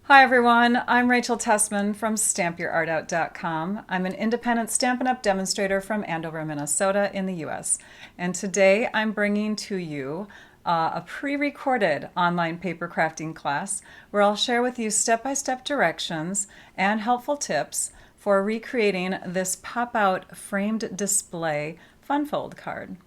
Hi everyone, I'm Rachel Tessman from stampyourartout.com. I'm an independent Stampin' Up! Demonstrator from Andover, Minnesota in the US. And today I'm bringing to you a pre-recorded online paper crafting class where I'll share with you step-by-step directions and helpful tips for recreating this pop-out framed display fun fold card.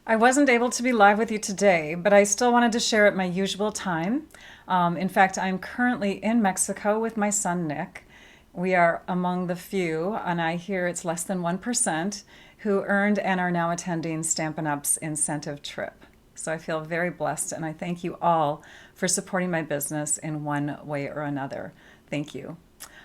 I wasn't able to be live with you today, but I still wanted to share at my usual time. In fact, I'm currently in Mexico with my son Nick. We are among the few, and I hear it's less than 1%, who earned and are now attending Stampin' Up's incentive trip. So I feel very blessed, and I thank you all for supporting my business in one way or another. Thank you.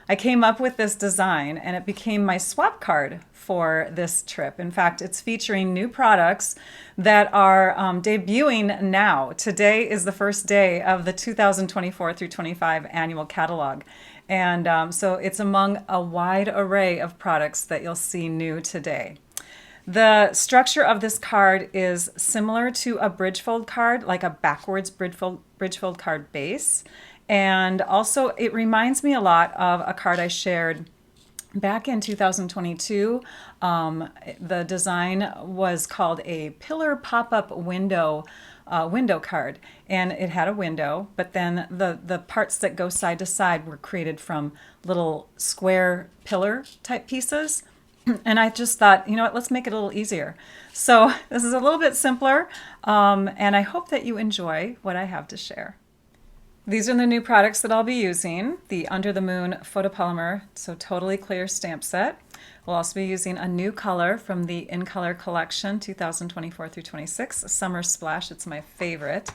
I came up with this design and it became my swap card for this trip. In fact, it's featuring new products that are debuting now. Today is the first day of the 2024 through 25 annual catalog. And so it's among a wide array of products that you'll see new today. The structure of this card is similar to a bridge fold card, like a backwards bridge fold card base. And also it reminds me a lot of a card I shared back in 2022. The design was called a pillar pop-up window card, and it had a window, but then the parts that go side to side were created from little square pillar type pieces. And I just thought, you know what, let's make it a little easier. So this is a little bit simpler, and I hope that you enjoy what I have to share. These are the new products that I'll be using. The Under the Moon photopolymer, so totally clear stamp set. We'll also be using a new color from the In Color collection 2024 through 26, Summer Splash. It's my favorite.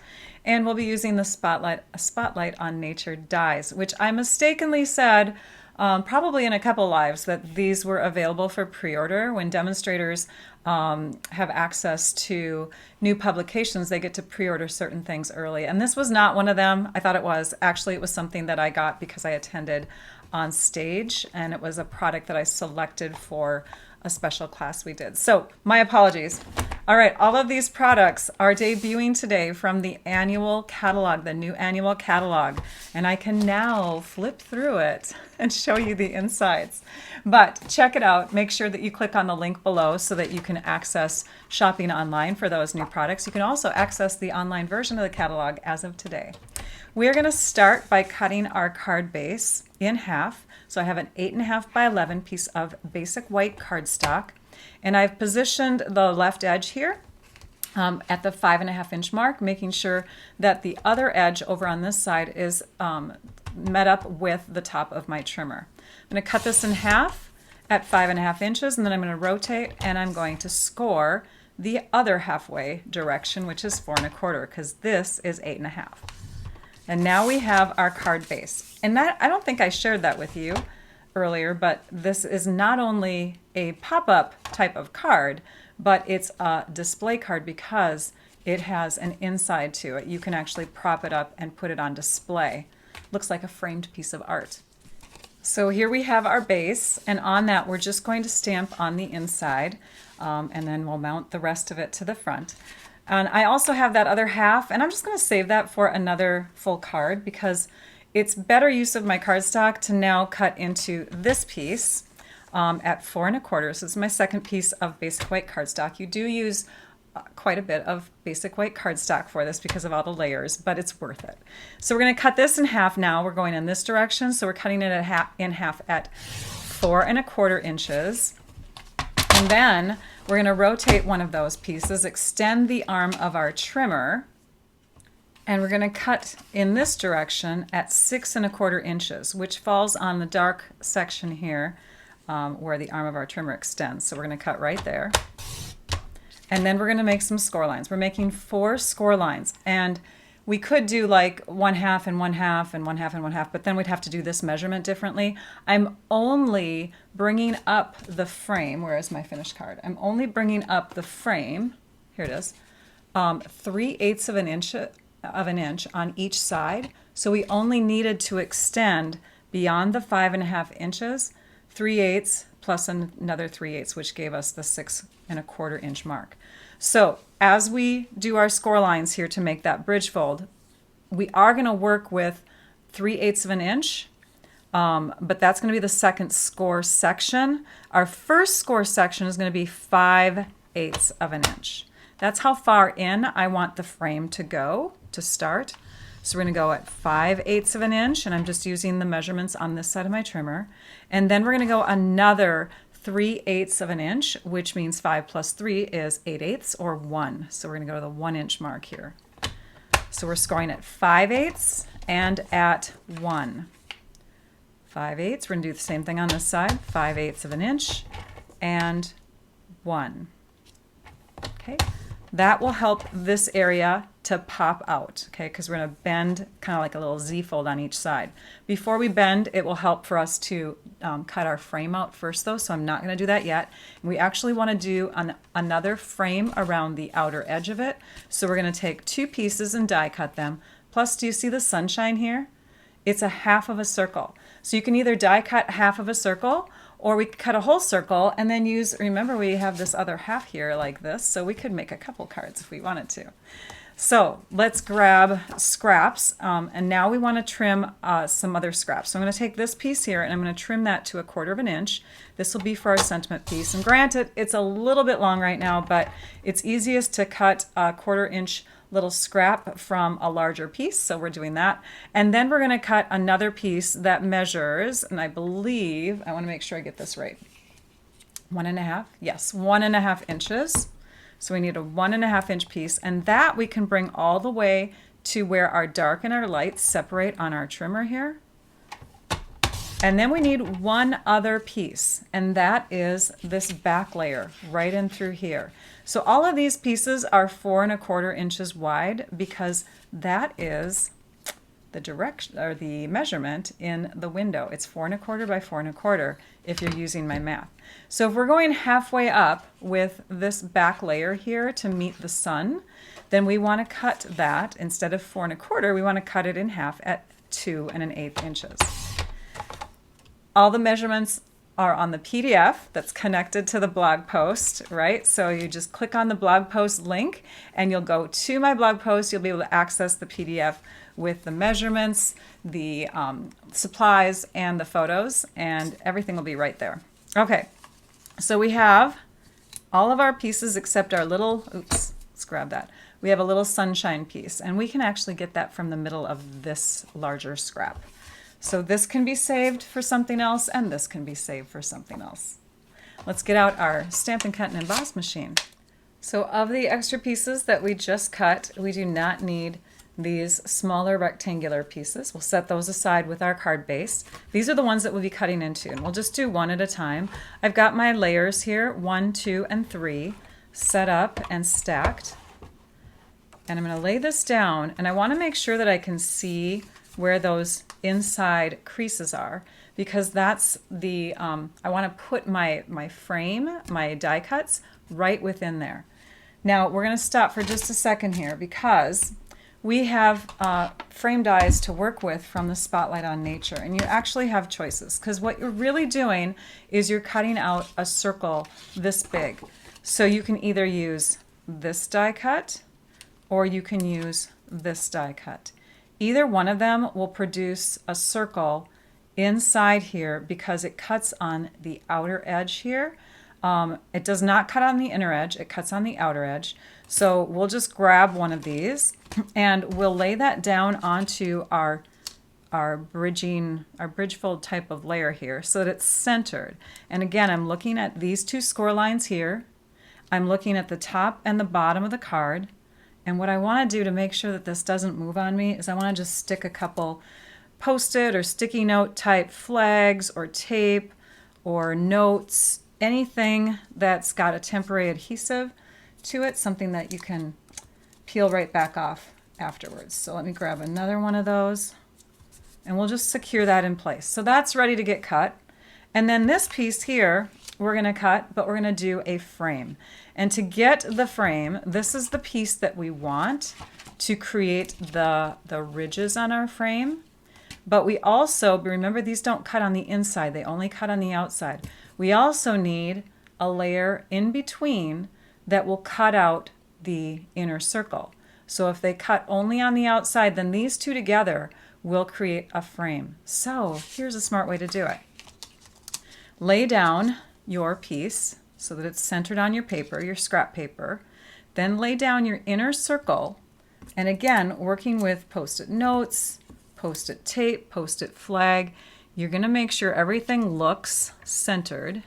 And we'll be using the Spotlight on Nature dies, which I mistakenly said probably in a couple lives that these were available for pre-order. When demonstrators have access to new publications, they get to pre-order certain things early. And this was not one of them. I thought it was. Actually, it was something that I got because I attended on stage, and it was a product that I selected for a special class we did. So my apologies. All right, all of these products are debuting today from the annual catalog, the new annual catalog, and I can now flip through it and show you the insides. But check it out. Make sure that you click on the link below so that you can access shopping online for those new products. You can also access the online version of the catalog as of today. We're going to start by cutting our card base in half. So I have an 8.5 by 11 piece of basic white cardstock, and I've positioned the left edge here at the 5.5 inch mark, making sure that the other edge over on this side is met up with the top of my trimmer. I'm going to cut this in half at 5.5 inches, and then I'm going to rotate and I'm going to score the other halfway direction, which is 4.25, because this is 8.5. And now we have our card base. And that, I don't think I shared that with you earlier, but this is not only a pop-up type of card, but it's a display card because it has an inside to it. You can actually prop it up and put it on display. Looks like a framed piece of art. So here we have our base, and on that we're just going to stamp on the inside, and then we'll mount the rest of it to the front. And I also have that other half, and I'm just going to save that for another full card because it's better use of my cardstock to now cut into this piece at 4.25. So this is my second piece of basic white cardstock. You do use quite a bit of basic white cardstock for this because of all the layers, but it's worth it. So we're going to cut this in half now. We're going in this direction, so we're cutting it in half at 4.25 inches. And then we're going to rotate one of those pieces, extend the arm of our trimmer, and we're going to cut in this direction at 6.25 inches, which falls on the dark section here where the arm of our trimmer extends. So we're going to cut right there. And then we're going to make some score lines. We're making 4 score lines. And we could do like 1/2 and 1/2 and 1/2 and 1/2, but then we'd have to do this measurement differently. I'm only bringing up the frame. Where is my finished card? I'm only bringing up the frame. Here it is. 3/8 of an inch on each side. So we only needed to extend beyond the 5.5 inches, 3/8 plus another 3/8, which gave us the 6.25 inch mark. So as we do our score lines here to make that bridge fold, We are going to work with 3/8 of an inch, but that's going to be the second score section. Our first score section is going to be 5/8 of an inch. That's how far in I want the frame to go to start. So we're going to go at 5/8 of an inch, and I'm just using the measurements on this side of my trimmer. And then we're going to go another 3/8 of an inch, which means 5 plus 3 is 8/8 or 1. So we're going to go to the 1 inch mark here. So we're scoring at 5/8 and at 1. 5/8. We're going to do the same thing on this side. 5/8 of an inch and 1. Okay. That will help this area to pop out, okay, because we're going to bend kind of like a little Z-fold on each side. Before we bend, it will help for us to cut our frame out first, though, so I'm not going to do that yet. We actually want to do another frame around the outer edge of it, so we're going to take 2 pieces and die cut them. Plus, do you see the sunshine here? It's a half of a circle. So you can either die cut half of a circle, or we could cut a whole circle and then use, remember we have this other half here like this, so we could make a couple cards if we wanted to. So let's grab scraps, and now we want to trim some other scraps. So I'm going to take this piece here and I'm going to trim that to 1/4 of an inch. This will be for our sentiment piece. And granted, it's a little bit long right now, but it's easiest to cut a 1/4 inch little scrap from a larger piece, so we're doing that. And then we're going to cut another piece that measures, and I believe, I want to make sure I get this right, 1.5? Yes, 1.5 inches. So we need a 1.5 inch piece, and that we can bring all the way to where our dark and our light separate on our trimmer here. And then we need one other piece, and that is this back layer right in through here. So all of these pieces are 4.25 inches wide because that is the direction or the measurement in the window. It's 4.25 by 4.25 if you're using my math. So if we're going halfway up with this back layer here to meet the sun, then we want to cut that instead of 4.25, we want to cut it in half at 2 1/8 inches. All the measurements are on the PDF that's connected to the blog post, right? So you just click on the blog post link and you'll go to my blog post. You'll be able to access the PDF with the measurements, the supplies, and the photos, and everything will be right there. Okay, so we have all of our pieces except our little, oops, let's grab that. We have a little sunshine piece, and we can actually get that from the middle of this larger scrap. So this can be saved for something else, and this can be saved for something else. Let's get out our Stampin' Cut and Emboss machine. So of the extra pieces that we just cut, we do not need these smaller rectangular pieces. We'll set those aside with our card base. These are the ones that we'll be cutting into, and we'll just do one at a time. I've got my layers here, 1, 2, and 3, set up and stacked. And I'm going to lay this down, and I want to make sure that I can see where those inside creases are, because that's the, I want to put my frame, my die cuts, right within there. Now we're going to stop for just a second here because we have frame dies to work with from the Spotlight on Nature, and you actually have choices, because what you're really doing is you're cutting out a circle this big. So you can either use this die cut or you can use this die cut. Either one of them will produce a circle inside here because it cuts on the outer edge here. It does not cut on the inner edge, it cuts on the outer edge. So we'll just grab one of these and we'll lay that down onto our bridge fold type of layer here so that it's centered. And again, I'm looking at these 2 score lines here. I'm looking at the top and the bottom of the card. And what I want to do to make sure that this doesn't move on me is I want to just stick a couple Post-it or sticky note type flags or tape or notes, anything that's got a temporary adhesive to it, something that you can peel right back off afterwards. So let me grab another one of those and we'll just secure that in place. So that's ready to get cut. And then this piece here we're going to cut, but we're going to do a frame. And to get the frame, this is the piece that we want to create the ridges on our frame. But we also, remember these don't cut on the inside, they only cut on the outside. We also need a layer in between that will cut out the inner circle. So if they cut only on the outside, then these two together will create a frame. So here's a smart way to do it. Lay down your piece so that it's centered on your paper, your scrap paper. Then lay down your inner circle. And again, working with Post-it notes, Post-it tape, Post-it flag, you're going to make sure everything looks centered.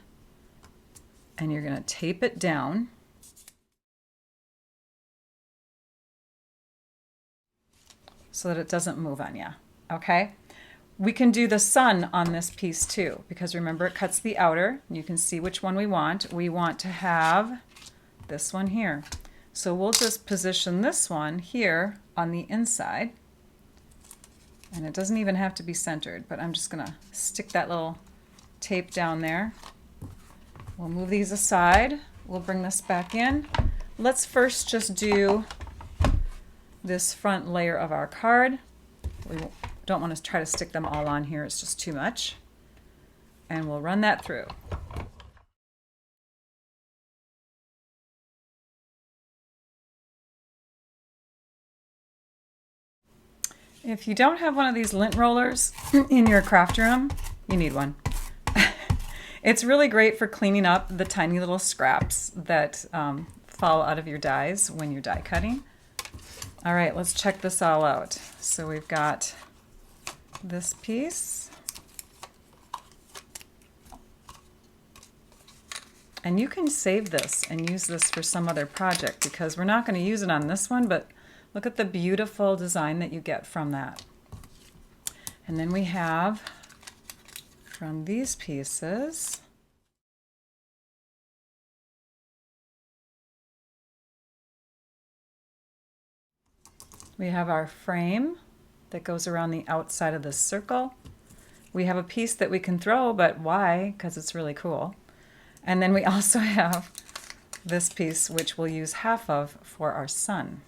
And you're going to tape it down. So that it doesn't move on you, okay? We can do the sun on this piece too, because remember it cuts the outer. You can see which one we want. We want to have this one here. So we'll just position this one here on the inside. And it doesn't even have to be centered, but I'm just gonna stick that little tape down there. We'll move these aside. We'll bring this back in. Let's first just do this front layer of our card. We don't want to try to stick them all on here, it's just too much. And we'll run that through. If you don't have one of these lint rollers in your craft room, you need one. It's really great for cleaning up the tiny little scraps that fall out of your dies when you're die cutting. All right, let's check this all out. So we've got this piece. And you can save this and use this for some other project because we're not going to use it on this one, but look at the beautiful design that you get from that. And then we have from these pieces, we have our frame that goes around the outside of this circle. We have a piece that we can throw, but why? Because it's really cool. And then we also have this piece, which we'll use half of for our sun.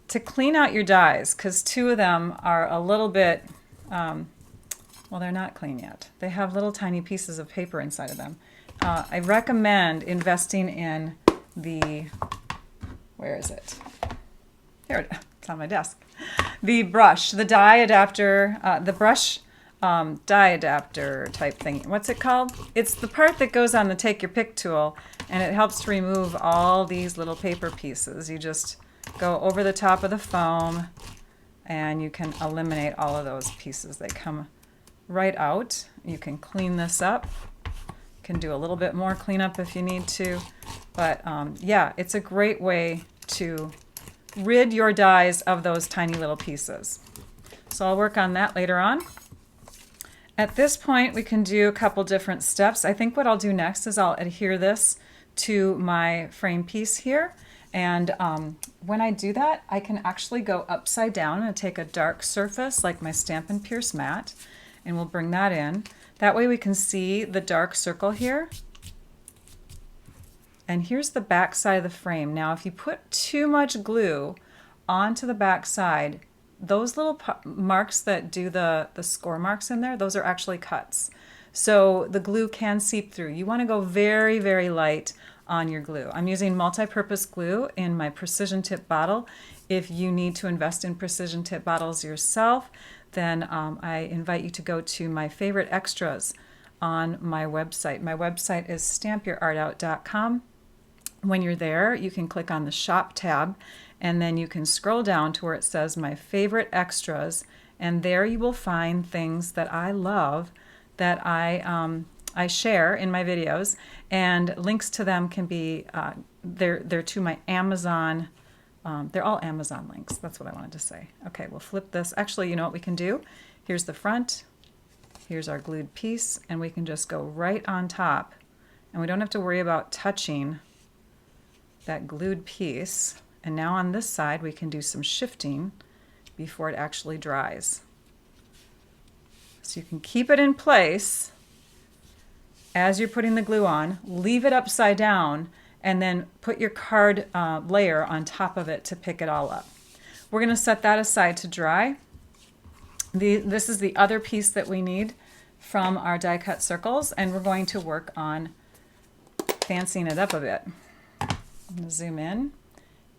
To clean out your dies, because two of them are a little bit, well, they're not clean yet. They have little tiny pieces of paper inside of them. I recommend investing in the, where is it? Here it is. It's on my desk. The brush, the die adapter, the brush die adapter type thing. What's it called? It's the part that goes on the take your pick tool, and it helps to remove all these little paper pieces. You just go over the top of the foam and you can eliminate all of those pieces. They come right out. You can clean this up. You can do a little bit more cleanup if you need to. But yeah, it's a great way to rid your dies of those tiny little pieces. So I'll work on that later on. At this point, we can do a couple different steps. I think what I'll do next is I'll adhere this to my frame piece here. And when I do that, I can actually go upside down and take a dark surface like my Stampin' Pierce mat, and we'll bring that in. That way we can see the dark circle here. And here's the back side of the frame. Now, if you put too much glue onto the back side, those little marks that do the score marks in there, those are actually cuts. So the glue can seep through. You want to go very, very light on your glue. I'm using multi-purpose glue in my precision tip bottle. If you need to invest in precision tip bottles yourself, then I invite you to go to my favorite extras on my website. My website is stampyourartout.com. When you're there, you can click on the shop tab, and then you can scroll down to where it says my favorite extras, and there you will find things that I love that I share in my videos, and links to them can be they're to my Amazon. They're all Amazon links. That's what I wanted to say. Okay, we'll flip this. Actually, you know what we can do? Here's the front. Here's our glued piece, and we can just go right on top, and we don't have to worry about touching that glued piece. And now on this side, we can do some shifting before it actually dries. So you can keep it in place as you're putting the glue on, leave it upside down, and then put your card layer on top of it to pick it all up. We're going to set that aside to dry. This is the other piece that we need from our die cut circles, and we're going to work on fancying it up a bit. I'm going to zoom in,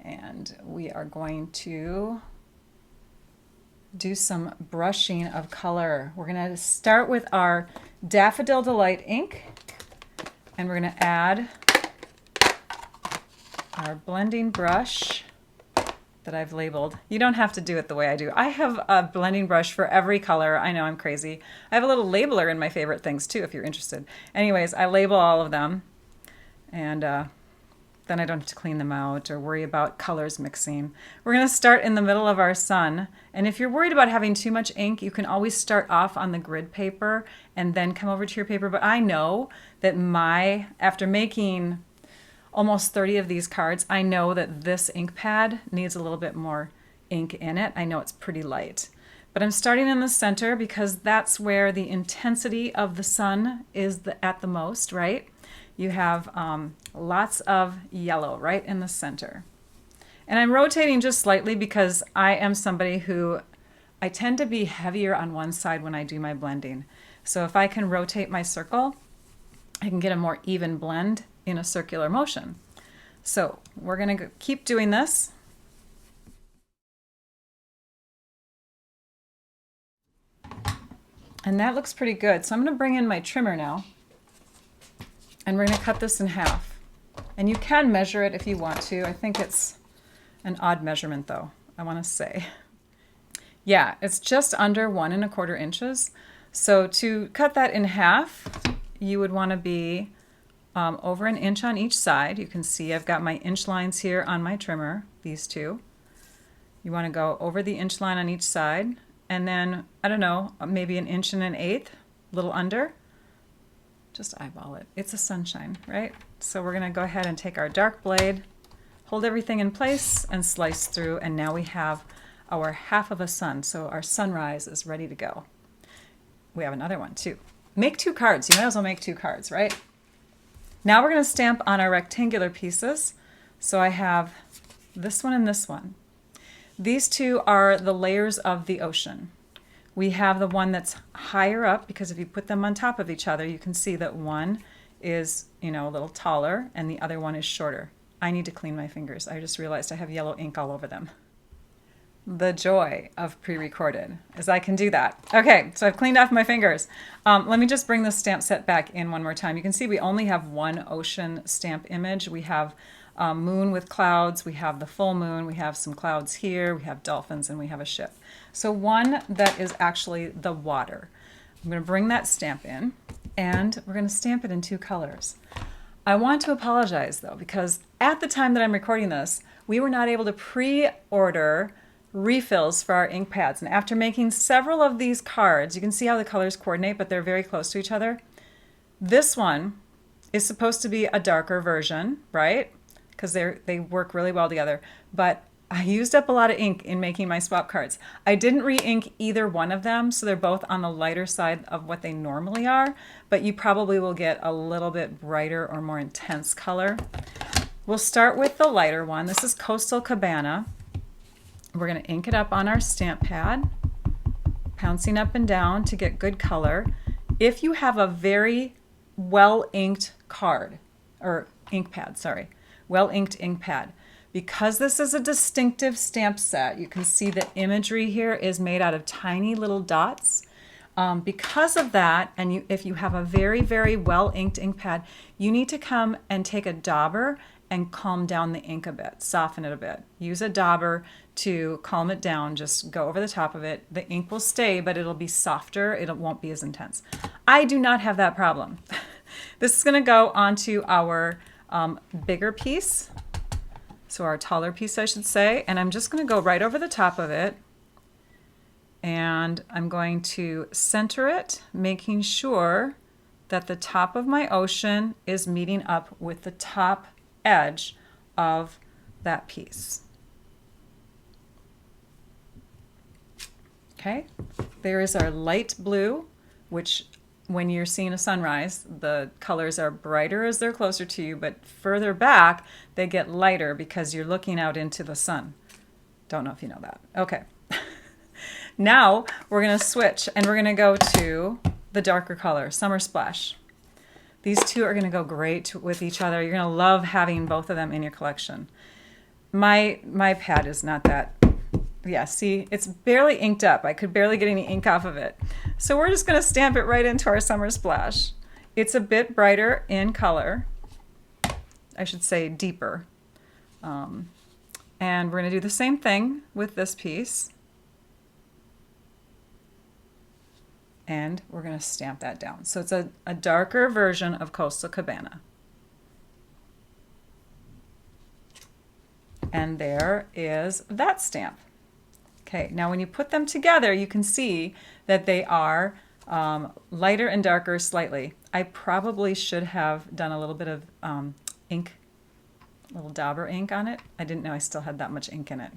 And we are going to do some brushing of color. We're going to start with our Daffodil Delight ink, and we're going to add our blending brush that I've labeled. You don't have to do it the way I do. I have a blending brush for every color. I know, I'm crazy. I have a little labeler in my favorite things too, if you're interested. Anyways, I label all of them, and then I don't have to clean them out or worry about colors mixing. We're going to start in the middle of our sun, and if you're worried about having too much ink, you can always start off on the grid paper and then come over to your paper. But I know that after making almost 30 of these cards, I know that this ink pad needs a little bit more ink in it. I know it's pretty light. But I'm starting in the center because that's where the intensity of the sun is at the most, right? You have lots of yellow right in the center. And I'm rotating just slightly because I am somebody who, I tend to be heavier on one side when I do my blending. So if I can rotate my circle, I can get a more even blend in a circular motion. So we're going to keep doing this. And that looks pretty good. So I'm going to bring in my trimmer now, and we're going to cut this in half. And you can measure it if you want to. I think it's an odd measurement though, I want to say. Yeah, it's just under 1 1/4 inches. So to cut that in half, you would want to be over 1 inch on each side. You can see I've got my inch lines here on my trimmer, these two. You want to go over the inch line on each side, and then, I don't know, maybe 1 1/8 inches, a little under. Just eyeball it. It's a sunshine, right? So we're going to go ahead and take our dark blade, hold everything in place, and slice through, and now we have our half of a sun. So our sunrise is ready to go. We have another one too. Make 2 cards. You might as well make 2 cards, right? Now we're going to stamp on our rectangular pieces. So I have this one and this one. These two are the layers of the ocean. We have the one that's higher up, because if you put them on top of each other, you can see that one is, a little taller and the other one is shorter. I need to clean my fingers. I just realized I have yellow ink all over them. The joy of pre-recorded is I can do that. Okay, so I've cleaned off my fingers. Let me just bring the stamp set back in one more time. You can see we only have one ocean stamp image. We have moon with clouds, we have the full moon, we have some clouds here, we have dolphins, and we have a ship. So one that is actually the water. I'm going to bring that stamp in, and we're going to stamp it in 2 colors. I want to apologize though, because at the time that I'm recording this, we were not able to pre-order refills for our ink pads. And after making several of these cards, you can see how the colors coordinate, but they're very close to each other. This one is supposed to be a darker version, right? Because they work really well together. But I used up a lot of ink in making my swap cards. I didn't re-ink either one of them, so they're both on the lighter side of what they normally are, but you probably will get a little bit brighter or more intense color. We'll start with the lighter one. This is Coastal Cabana. We're going to ink it up on our stamp pad, pouncing up and down to get good color. If you have a very well-inked card, or ink pad, sorry, well-inked ink pad, because this is a distinctive stamp set, you can see the imagery here is made out of tiny little dots. Because of that, and if you have a very, very well-inked ink pad, you need to come and take a dauber and calm down the ink a bit, soften it a bit. Use a dauber to calm it down, just go over the top of it. The ink will stay, but it'll be softer, it won't be as intense. I do not have that problem. This is going to go onto our bigger piece, so our taller piece I should say, and I'm just going to go right over the top of it, and I'm going to center it, making sure that the top of my ocean is meeting up with the top edge of that piece. Okay, there is our light blue, which when you're seeing a sunrise, the colors are brighter as they're closer to you, but further back, they get lighter because you're looking out into the sun. Don't know if you know that. Okay. Now we're going to switch and we're going to go to the darker color, Summer Splash. These two are going to go great with each other. You're going to love having both of them in your collection. My pad is not that, yeah, see, it's barely inked up. I could barely get any ink off of it. So we're just gonna stamp it right into our summer splash. It's a bit brighter in color. I should say deeper. And we're gonna do the same thing with this piece. And we're gonna stamp that down. So it's a darker version of Coastal Cabana. And there is that stamp. Okay, now when you put them together, you can see that they are lighter and darker slightly. I probably should have done a little bit of ink, a little dauber ink on it. I didn't know I still had that much ink in it.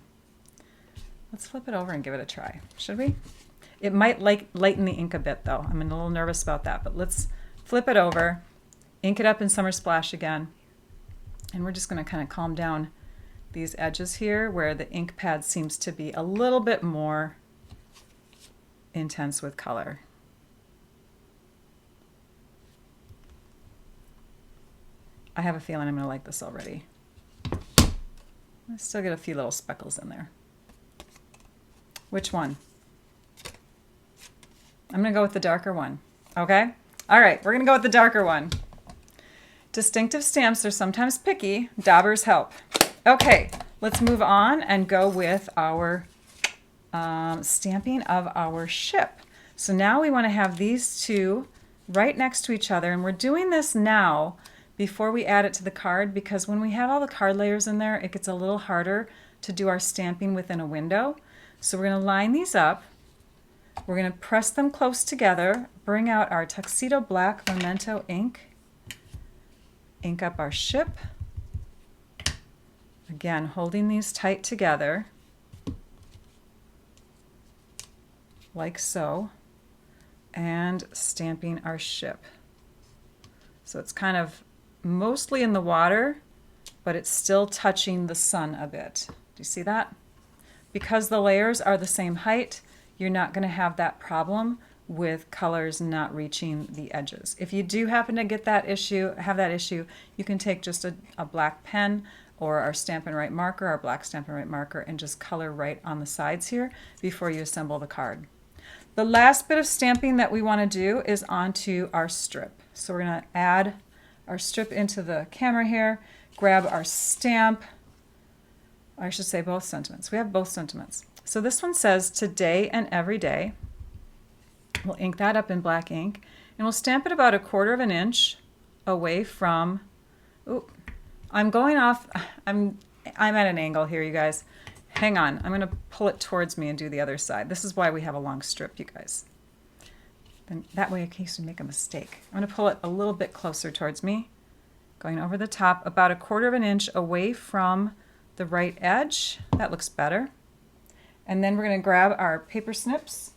Let's flip it over and give it a try, should we? It might lighten the ink a bit though. I'm a little nervous about that, but let's flip it over, ink it up in Summer Splash again, and we're just gonna kind of calm down these edges here where the ink pad seems to be a little bit more intense with color. I have a feeling I'm going to like this already. I still get a few little speckles in there. Which one? I'm going to go with the darker one. Okay? All right, we're going to go with the darker one. Distinctive stamps are sometimes picky. Daubers help. Okay, let's move on and go with our stamping of our ship. So now we want to have these two right next to each other, and we're doing this now before we add it to the card, because when we have all the card layers in there, it gets a little harder to do our stamping within a window. So we're going to line these up. We're going to press them close together, bring out our Tuxedo Black Memento ink, ink up our ship. Again, holding these tight together, like so, and stamping our ship. So it's kind of mostly in the water, but it's still touching the sun a bit. Do you see that? Because the layers are the same height, you're not going to have that problem with colors not reaching the edges. If you do happen to get that issue, you can take just a black pen or our Stampin' Right marker, our black Stampin' Right marker, and just color right on the sides here before you assemble the card. The last bit of stamping that we want to do is onto our strip. So we're going to add our strip into the camera here, grab our stamp, I should say both sentiments. We have both sentiments. So this one says today and every day. We'll ink that up in black ink, and we'll stamp it about 1/4 inch away from, ooh, I'm going off, I'm at an angle here, you guys. Hang on, I'm going to pull it towards me and do the other side. This is why we have a long strip, you guys. Then that way in case we make a mistake. I'm going to pull it a little bit closer towards me, going over the top, about 1/4 inch away from the right edge. That looks better. And then we're going to grab our paper snips,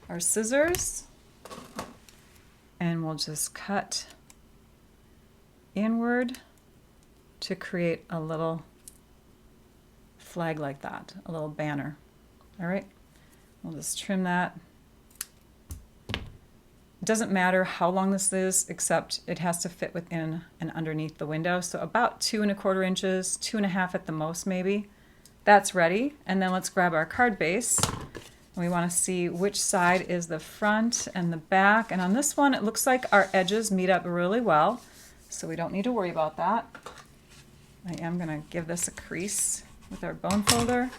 our scissors, and we'll just cut inward to create a little flag like that, a little banner. All right, we'll just trim that. It doesn't matter how long this is, except it has to fit within and underneath the window. So about 2 1/4 inches, 2 1/2 at the most maybe. That's ready. And then let's grab our card base. We want to see which side is the front and the back. And on this one, it looks like our edges meet up really well, so we don't need to worry about that. I am going to give this a crease with our bone folder,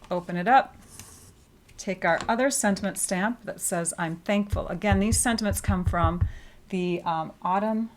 open it up, take our other sentiment stamp that says I'm thankful. Again, these sentiments come from the autumn,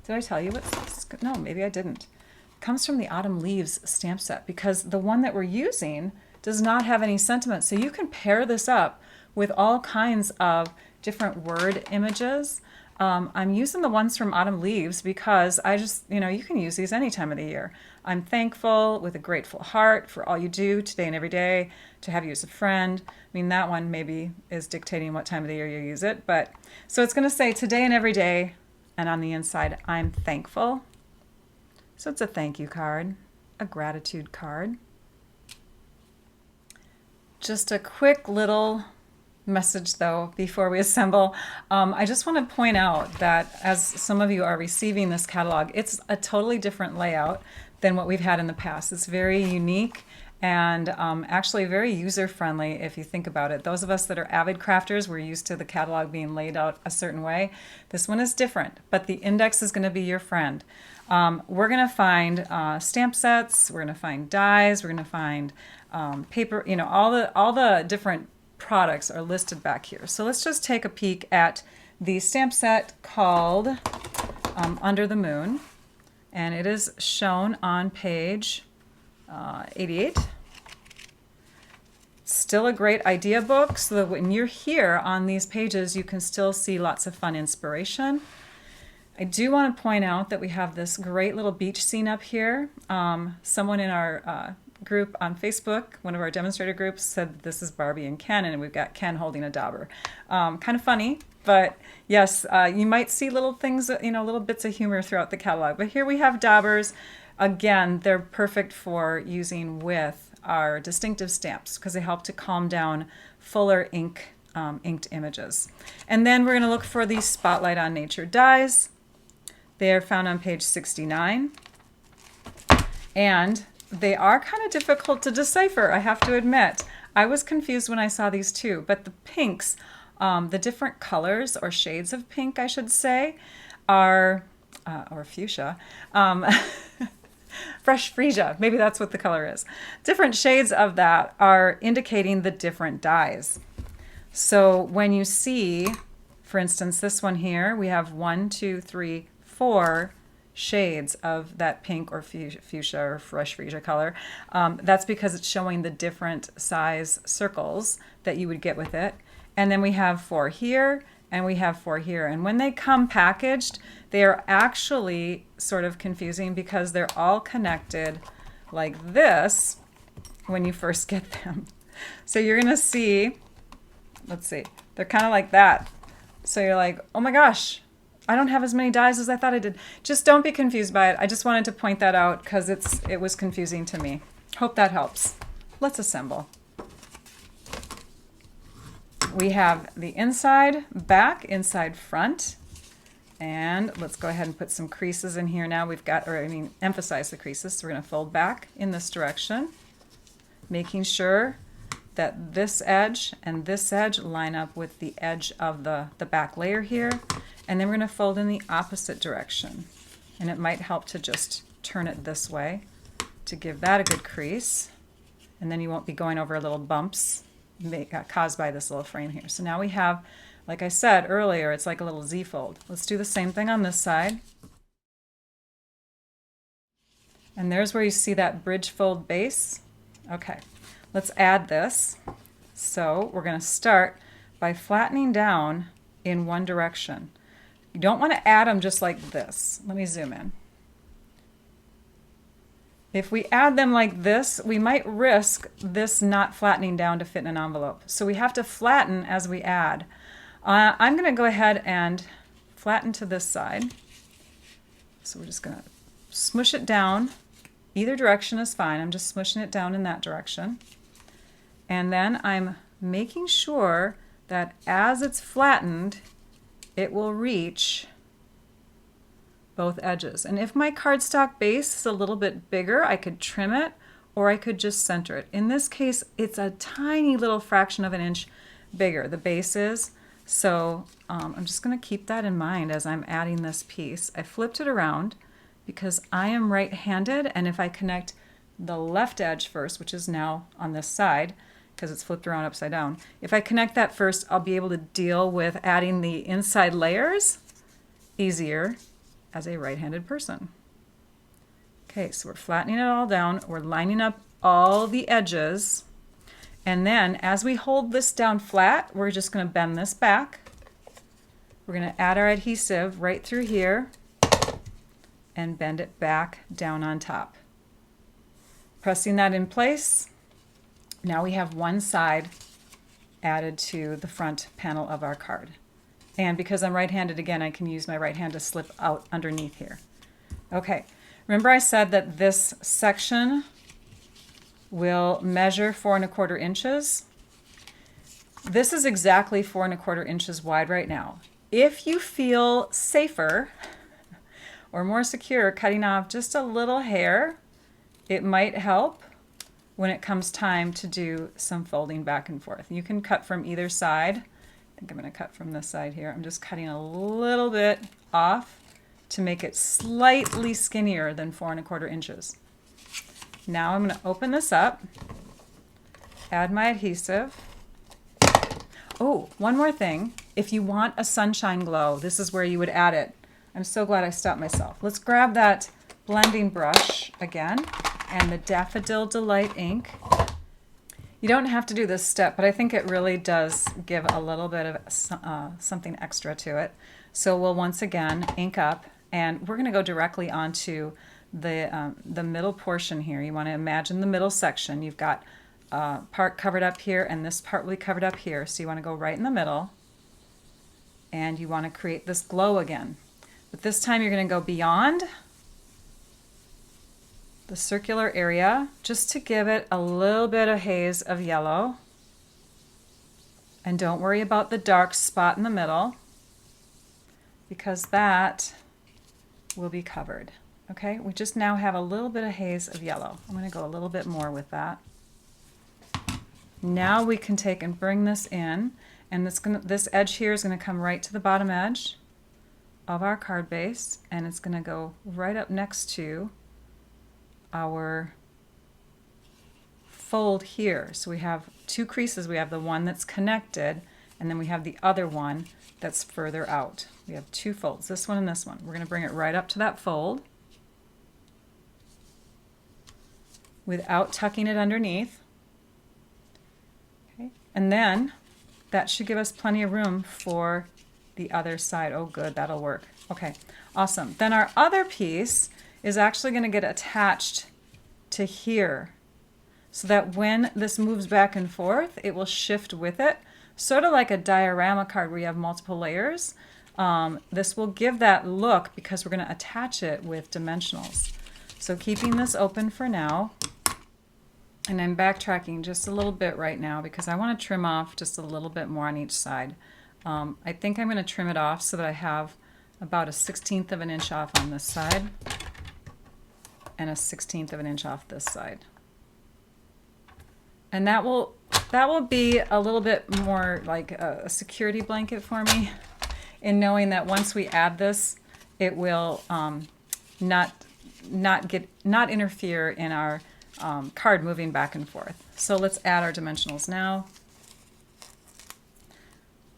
did I tell you what's, no, maybe I didn't. It comes from the Autumn Leaves stamp set, because the one that we're using does not have any sentiments. So you can pair this up with all kinds of different word images. I'm using the ones from Autumn Leaves because I just, you can use these any time of the year. I'm thankful with a grateful heart for all you do today and every day, to have you as a friend. I mean, that one maybe is dictating what time of the year you use it. But so it's going to say today and every day, and on the inside, I'm thankful. So it's a thank you card, a gratitude card. Just a quick little message though before we assemble. I just want to point out that as some of you are receiving this catalog, it's a totally different layout than what we've had in the past. It's very unique and actually very user-friendly if you think about it. Those of us that are avid crafters, we're used to the catalog being laid out a certain way. This one is different, but the index is going to be your friend. We're going to find stamp sets, we're going to find dies, we're going to find paper, you know, all the different products are listed back here. So let's just take a peek at the stamp set called Under the Moon, and it is shown on page 88. Still a great idea book, so that when you're here on these pages, you can still see lots of fun inspiration. I do want to point out that we have this great little beach scene up here. Someone in our group on Facebook, one of our demonstrator groups, said this is Barbie and Ken, and we've got Ken holding a dauber. Kind of funny, but yes, you might see little things, you know, little bits of humor throughout the catalog. But here we have daubers. Again, they're perfect for using with our distinctive stamps because they help to calm down fuller inked images. And then we're going to look for the Spotlight on Nature dies. They are found on page 69. And they are kind of difficult to decipher, I have to admit. I was confused when I saw these too, but the pinks, the different colors or shades of pink, I should say, are, or fuchsia, fresh freesia, maybe that's what the color is. Different shades of that are indicating the different dyes. So when you see, for instance, this one here, we have 1, 2, 3, 4 shades of that pink or fuchsia or fresh freesia color. That's because it's showing the different size circles that you would get with it. And then we have 4 here and we have 4 here. And when they come packaged, they are actually sort of confusing because they're all connected like this when you first get them. So you're gonna see, let's see, they're kind of like that. So you're like, oh my gosh, I don't have as many dies as I thought I did. Just don't be confused by it. I just wanted to point that out because it was confusing to me. Hope that helps. Let's assemble. We have the inside, back, inside, front. And let's go ahead and put some creases in here now. We've got, or I mean, emphasize the creases. So we're going to fold back in this direction, making sure that this edge and this edge line up with the edge of the back layer here. And then we're going to fold in the opposite direction. And it might help to just turn it this way to give that a good crease. And then you won't be going over little bumps caused by this little frame here. So now we have, like I said earlier, it's like a little Z-fold. Let's do the same thing on this side. And there's where you see that bridge fold base. Okay, let's add this. So we're going to start by flattening down in one direction. You don't want to add them just like this. Let me zoom in. If we add them like this, we might risk this not flattening down to fit in an envelope. So we have to flatten as we add. I'm going to go ahead and flatten to this side. So we're just going to smush it down. Either direction is fine. I'm just smushing it down in that direction. And then I'm making sure that as it's flattened, it will reach both edges. And if my cardstock base is a little bit bigger, I could trim it or I could just center it. In this case, it's a tiny little fraction of an inch bigger, the base is. So I'm just going to keep that in mind as I'm adding this piece. I flipped it around because I am right-handed, and if I connect the left edge first, which is now on this side, because it's flipped around upside down, if I connect that first, I'll be able to deal with adding the inside layers easier as a right-handed person. Okay, so we're flattening it all down, we're lining up all the edges, and then as we hold this down flat, we're just going to bend this back. We're going to add our adhesive right through here and bend it back down on top. Pressing that in place, now we have one side added to the front panel of our card. And because I'm right-handed, again, I can use my right hand to slip out underneath here. Okay, remember I said that this section will measure 4 1/4 inches. This is exactly 4 1/4 inches wide right now. If you feel safer or more secure cutting off just a little hair, it might help when it comes time to do some folding back and forth. You can cut from either side. I think I'm going to cut from this side here. I'm just cutting a little bit off to make it slightly skinnier than 4¼ inches. Now I'm going to open this up, add my adhesive. Oh, one more thing. If you want a sunshine glow, this is where you would add it. I'm so glad I stopped myself. Let's grab that blending brush again and the Daffodil Delight ink. You don't have to do this step, but I think it really does give a little bit of something extra to it. So we'll once again ink up, and we're going to go directly onto the middle portion here. You want to imagine the middle section. You've got part covered up here, and this part will be covered up here. So you want to go right in the middle, and you want to create this glow again. But this time you're going to go beyond the circular area just to give it a little bit of haze of yellow. And don't worry about the dark spot in the middle, because that will be covered. Okay, we just now have a little bit of haze of yellow. I'm going to go a little bit more with that. Now we can take and bring this in, and this edge here is going to come right to the bottom edge of our card base, and it's going to go right up next to our fold here. So we have two creases. We have the one that's connected, and then we have the other one that's further out. We have two folds, this one and this one. We're going to bring it right up to that fold without tucking it underneath. Okay. And then that should give us plenty of room for the other side. Oh good, that'll work. Okay, awesome. Then our other piece is actually going to get attached to here, so that when this moves back and forth, it will shift with it, sort of like a diorama card where you have multiple layers. This will give that look because we're going to attach it with dimensionals. So keeping this open for now, and I'm backtracking just a little bit right now because I want to trim off just a little bit more on each side. I think I'm going to trim it off so that I have about a 1/16 of an inch off on this side and a 1/16 of an inch off this side. And that will be a little bit more like a security blanket for me in knowing that once we add this, it will not interfere in our card moving back and forth. So let's add our dimensionals now.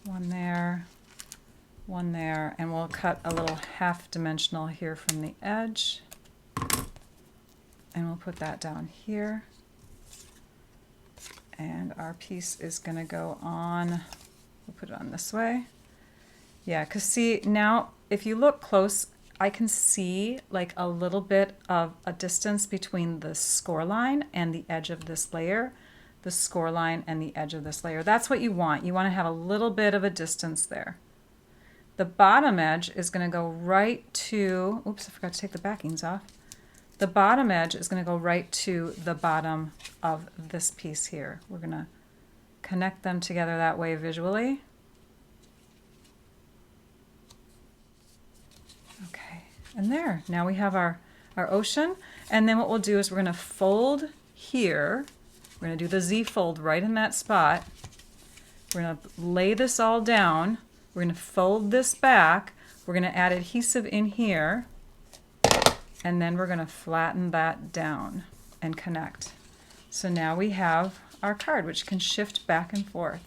One there, and we'll cut a little half dimensional here from the edge. And we'll put that down here. And our piece is going to go on, we'll put it on this way. Yeah, because see, now if you look close, I can see like a little bit of a distance between the score line and the edge of this layer, the score line and the edge of this layer. That's what you want. You want to have a little bit of a distance there. The bottom edge is going to go right to, oops, I forgot to take the backings off. The bottom edge is going to go right to the bottom of this piece here. We're going to connect them together that way visually. Okay, and there. Now we have our ocean, and then what we'll do is we're going to fold here. We're going to do the Z fold right in that spot. We're going to lay this all down. We're going to fold this back. We're going to add adhesive in here. And then we're going to flatten that down and connect. So now we have our card, which can shift back and forth.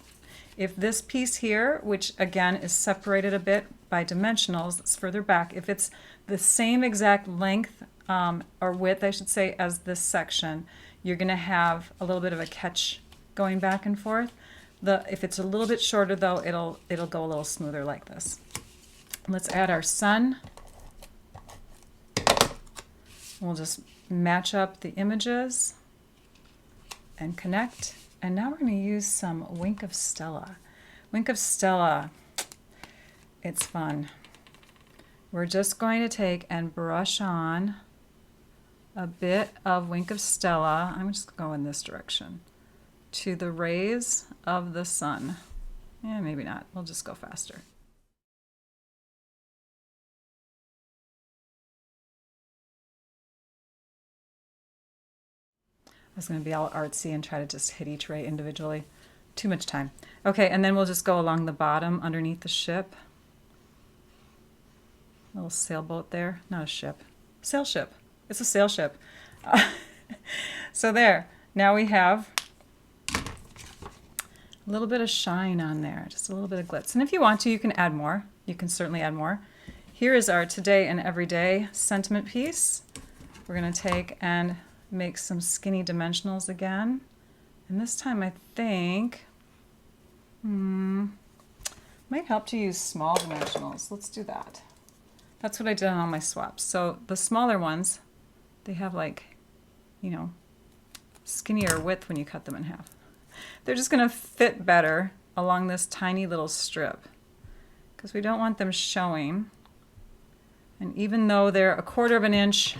If this piece here, which again is separated a bit by dimensionals, it's further back, if it's the same exact length or width, I should say, as this section, you're going to have a little bit of a catch going back and forth. If it's a little bit shorter though, it'll go a little smoother like this. Let's add our sun. We'll just match up the images and connect. And now we're going to use some Wink of Stella. Wink of Stella, it's fun. We're just going to take and brush on a bit of Wink of Stella. I'm just going to go in this direction to the rays of the sun. Yeah, maybe not. We'll just go faster. was going to be all artsy and try to just hit each ray individually. Too much time. Okay, and then we'll just go along the bottom underneath the ship. Little sailboat there. Not a ship. Sail ship. It's a sail ship. So there. Now we have a little bit of shine on there. Just a little bit of glitz. And if you want to, you can add more. You can certainly add more. Here is our today and everyday sentiment piece. We're going to take and make some skinny dimensionals again. And this time I think might help to use small dimensionals. Let's do that. That's what I did on all my swaps. So the smaller ones, they have like, you know, skinnier width when you cut them in half. They're just going to fit better along this tiny little strip because we don't want them showing. And even though they're 1/4 of an inch,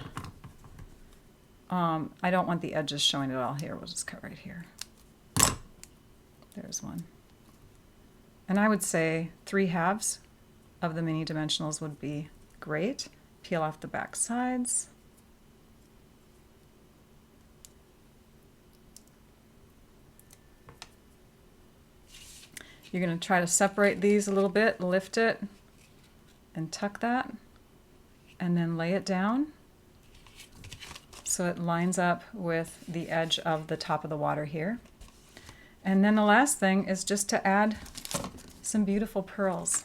I don't want the edges showing at all here. We'll just cut right here. There's one. And I would say 3/2 of the mini dimensionals would be great. Peel off the back sides. You're going to try to separate these a little bit, lift it, and tuck that, and then lay it down so it lines up with the edge of the top of the water here. And then the last thing is just to add some beautiful pearls.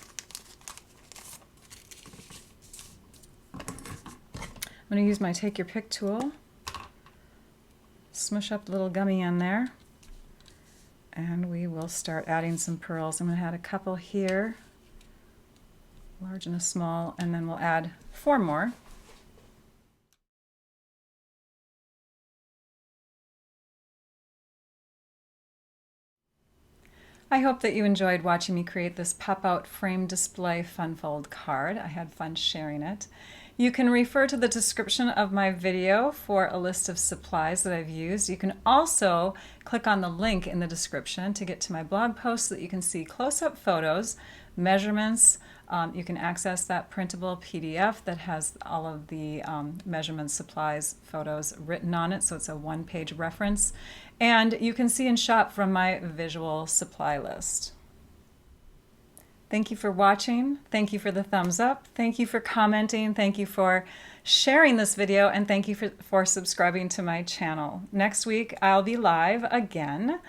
I'm going to use my Take Your Pick tool, smush up the little gummy in there, and we will start adding some pearls. I'm going to add a couple here, large and a small, and then we'll add 4 more. I hope that you enjoyed watching me create this pop-out frame display fun fold card. I had fun sharing it. You can refer to the description of my video for a list of supplies that I've used. You can also click on the link in the description to get to my blog post so that you can see close-up photos, measurements. You can access that printable PDF that has all of the measurements, supplies, photos written on it, so it's a one-page reference. And you can see and shop from my visual supply list. Thank you for watching. Thank you for the thumbs up. Thank you for commenting. Thank you for sharing this video. And thank you for subscribing to my channel. Next week, I'll be live again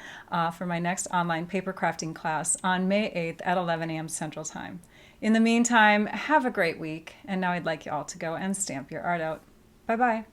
for my next online paper crafting class on May 8th at 11 a.m. Central Time. In the meantime, have a great week. And now I'd like you all to go and stamp your art out. Bye-bye.